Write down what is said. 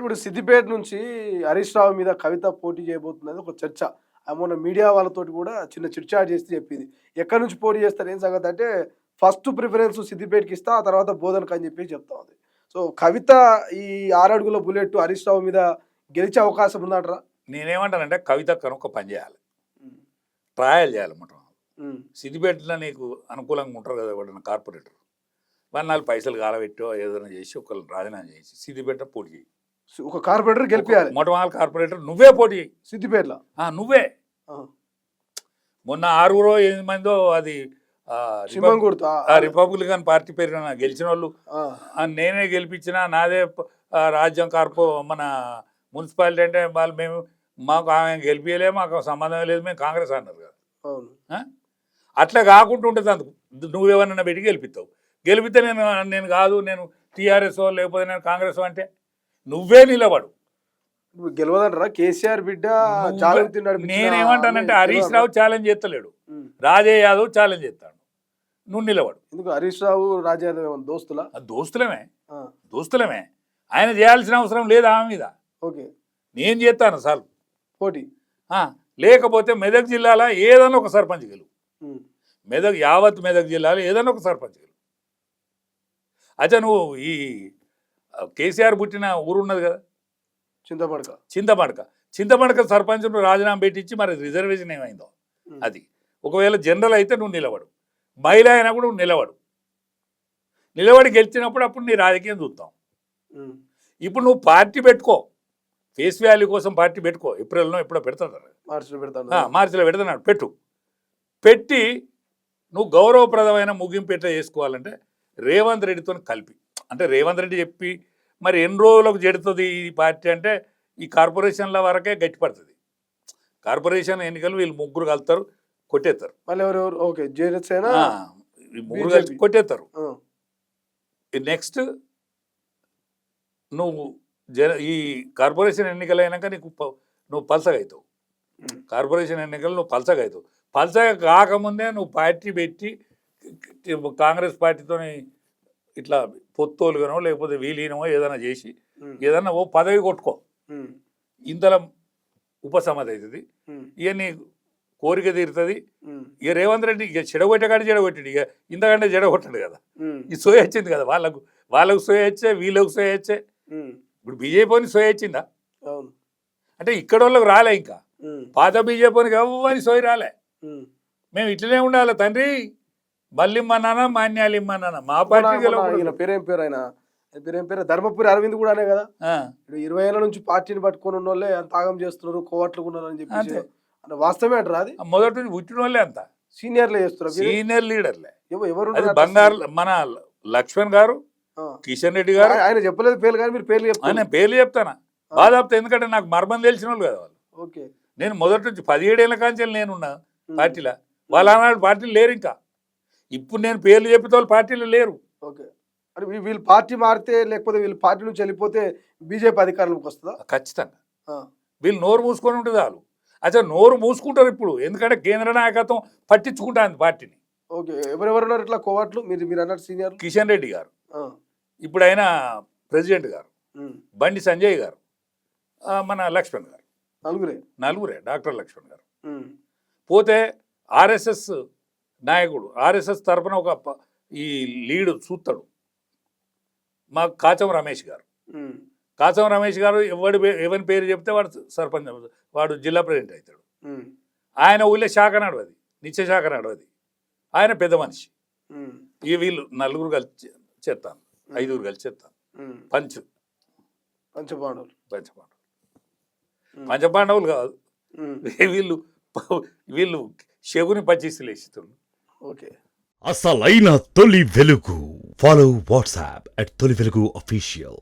ఇప్పుడు సిద్దిపేట నుంచి హరీష్ రావు మీద కవిత పోటీ చేయబోతున్నది ఒక చర్చ. మొన్న మీడియా వాళ్ళతోటి కూడా చిన్న చిట్చాట్ చేసి చెప్పింది. ఎక్కడి నుంచి పోటీ చేస్తారు ఏం సంగతి అంటే ఫస్ట్ ప్రిఫరెన్స్ సిద్దిపేటకి ఇస్తా, ఆ తర్వాత బోధనకు అని చెప్పి చెప్తా ఉంది. సో కవిత ఈ 6 అడుగుల బుల్లెట్ హరీష్ రావు మీద గెలిచే అవకాశం ఉందంటారా? నేనేమంటానంటే కవిత కనుక పని చేయాలి, ట్రయల్ చేయాలన్నమాట. సిద్దిపేటలో నీకు అనుకూలంగా ఉంటారు కదా ఎవరైనా కార్పొరేటర్, వాళ్ళు 4 పైసలు కాలబెట్టో ఏదైనా చేసి ఒకళ్ళు రాజీనామా చేసి సిద్దిపేట పోటీ చేయి. ఒక కార్పొరేటర్ గెలిపియాలి. మొట్టమొదటి కార్పొరేటర్ నువ్వే పోటీ చేయి సిద్దిపేటలో. నువ్వే. మొన్న 6 మందో అది రిపబ్లికన్ పార్టీ పేరు గెలిచిన వాళ్ళు నేనే గెలిపించిన, నాదే రాజ్యం మన మున్సిపాలిటీ అంటే వాళ్ళు మాకు ఆమె గెలిపించలే, మాకు సంబంధం లేదు, మేము కాంగ్రెస్ అన్నారు కదా. అట్లా కాకుండా ఉంటుంది. అందుకు నువ్వేమన్నా పెట్టి గెలిపిస్తావు. గెలిపితే నేను కాదు, నేను టీఆర్ఎస్ లేకపోతే నేను కాంగ్రెస్ అంటే నువ్వే నిలబడు. గెలవదంటారా? కేసీఆర్ బిడ్డ నేనేమంటానంటే హరీష్ రావు ఛాలెంజ్ చేస్తలేడు, రాజే యాదవ్ ఛాలెంజ్ చేస్తాడు, నువ్వు నిలబడు. ఎందుకు హరీష్ రావు రాజే యాదవ్ దోస్తులా? దోస్తులమే. ఆయన చేయాల్సిన అవసరం లేదు ఆమె మీద. ఓకే, నేను చేస్తాను సార్ పోటీ. లేకపోతే మెదక్ జిల్లాలో ఏదైనా ఒక సర్పంచ్ గెలువు, యావత్ మెదక్ జిల్లాలో ఏదైనా ఒక సర్పంచ్ గెలువు. అచ్చా నువ్వు ఈ కేసీఆర్ పుట్టిన ఊరు ఉన్నది కదా చింతమడక సర్పంచ్ రాజీనామా పెట్టించి మరి రిజర్వేషన్ ఏమైందో అది. ఒకవేళ జనరల్ అయితే నువ్వు నిలబడు, మహిళ అయినా కూడా నువ్వు నిలబడి గెలిచినప్పుడు అప్పుడు నీ రాజకీయం చూస్తాం. ఇప్పుడు నువ్వు పార్టీ పెట్టుకో, ఫేస్ వాల్యూ కోసం పార్టీ పెట్టుకో. ఏప్రిల్లో ఎప్పుడో పెడతాడు, మార్చిలో పెడతాడు. పెట్టి నువ్వు గౌరవప్రదమైన ముగింపు ఎట్లా చేసుకోవాలంటే రేవంత్ రెడ్డితో కలిపి, అంటే రేవంత్ రెడ్డి చెప్పి మరి ఎన్ని రోజులకు జడుతుంది ఈ పార్టీ అంటే ఈ కార్పొరేషన్ల వరకే గట్టిపడుతుంది. కార్పొరేషన్ ఎన్నికలు వీళ్ళు ముగ్గురు కలుతారు, కొట్టేస్తారు. ముగ్గురు కలిసి కొట్టేస్తారు. నెక్స్ట్ నువ్వు ఈ కార్పొరేషన్ ఎన్నికలు అయినాక నువ్వు పల్సగా అవుతావు. కార్పొరేషన్ ఎన్నికలు నువ్వు పల్సగా అవుతావు. పల్సగా కాకముందే నువ్వు పార్టీ పెట్టి కాంగ్రెస్ పార్టీతో ఇట్లా పొత్తోలుగానో లేకపోతే వీలీనమో ఏదైనా చేసి ఏదన్నా ఓ పదవి కొట్టుకో. ఇంతలో ఉపసమ్మతి అవుతుంది, ఇక నీ కోరిక తీరుతుంది. ఇక రేవంత్ రెడ్డి ఇక చెడగొట్టగాడి చెడగొట్టాడు, ఇక ఇంతకంటే చెడగొట్టాడు కదా. ఈ సోయ వచ్చింది కదా, వాళ్ళకు సోయ వచ్చే, వీళ్ళకు సోయ వచ్చే. ఇప్పుడు బీజేపీని సోయ వచ్చిందా అంటే ఇక్కడ వాళ్ళకి రాలే. ఇంకా పాత బీజేపీకి ఎవ్వని సోయ రాలే. మేము ఇట్లనే ఉండాలి తండ్రి, మళ్ళీ ఇమ్మన్నానా మాన్యాలు ఇమ్మన్నానా మా పార్టీ. పేరేం పేరు ధర్మపురి అరవింద్ కూడా అనే కదా, 20 ఏళ్ళ నుంచి పార్టీని పట్టుకొని ఉన్న వాళ్ళే అంత ఆగం చేస్తున్నారు, కోవట్లు ఉన్నారు అని చెప్పి. వాస్తవమే అంటారు? అది మొదటి నుంచి పుట్టిన వాళ్ళే అంత సీనియర్లే చేస్తున్నారు, సీనియర్ లీడర్లే. ఎవరు? బంగారు మన లక్ష్మణ్ గారు, కిషన్ రెడ్డి గారు. ఆయన చెప్పలేదు పేర్లు, కానీ మీరు పేర్లు చెప్తాను. నేను పేర్లు చెప్తానా బాధాపుతా, ఎందుకంటే నాకు మర్మం తెలిసిన వాళ్ళు కదా వాళ్ళు. ఓకే, నేను మొదటి నుంచి 17 ఏళ్ళ కాంచెలు నేనున్నా పార్టీలో. వాళ్ళ ఆనాడు పార్టీలు లేరు. ఇంకా ఇప్పుడు నేను పేర్లు చెప్పితే వాళ్ళు పార్టీలు లేరు. ఓకే, అంటే వీళ్ళు పార్టీ మారితే లేకపోతే వీళ్ళు పార్టీ నుంచి వెళ్ళిపోతే బీజేపీ అధికారంలోకి వస్తుందా? ఖచ్చితంగా. వీళ్ళు నోరు మూసుకొని ఉంటుంది వాళ్ళు. అచ్చా నోరు మూసుకుంటారు ఇప్పుడు, ఎందుకంటే కేంద్ర నాయకత్వం పట్టించుకుంటుంది పార్టీని. ఓకే, ఎవరెవరు ఉన్నారు ఇట్లా కోవట్లు? మీరు అన్నట్టు సీనియర్ కిషన్ రెడ్డి గారు, ఇప్పుడు ఆయన ప్రెసిడెంట్ గారు, బండి సంజయ్ గారు, మన లక్ష్మణ్ గారు, నలుగురే డాక్టర్ లక్ష్మణ్ గారు. పోతే ఆర్ఎస్ఎస్ నాయకుడు, ఆర్ఎస్ఎస్ తరఫున ఒక ఈ లీడు చూస్తాడు మా కాచం రమేష్ గారు. కాచం రమేష్ గారు ఎవరి పేరు చెప్తే వాడు సర్పంచ్, వాడు జిల్లా ప్రెసిడెంట్ అవుతాడు. ఆయన ఊళ్ళో శాఖ నడవది, నిత్య శాఖ నడవది. ఆయన పెద్ద మనిషి. ఇక వీళ్ళు 4 కలిసి చేస్తాను, 5 కలిసి చేస్తాను. పంచపాండవులు కాదు వీళ్ళు శకుని 25 లేచితున్నారు. ఓకే, అసలైన తొలి వెలుగు. ఫాలో వాట్సాప్ @తొలి వెలుగు official.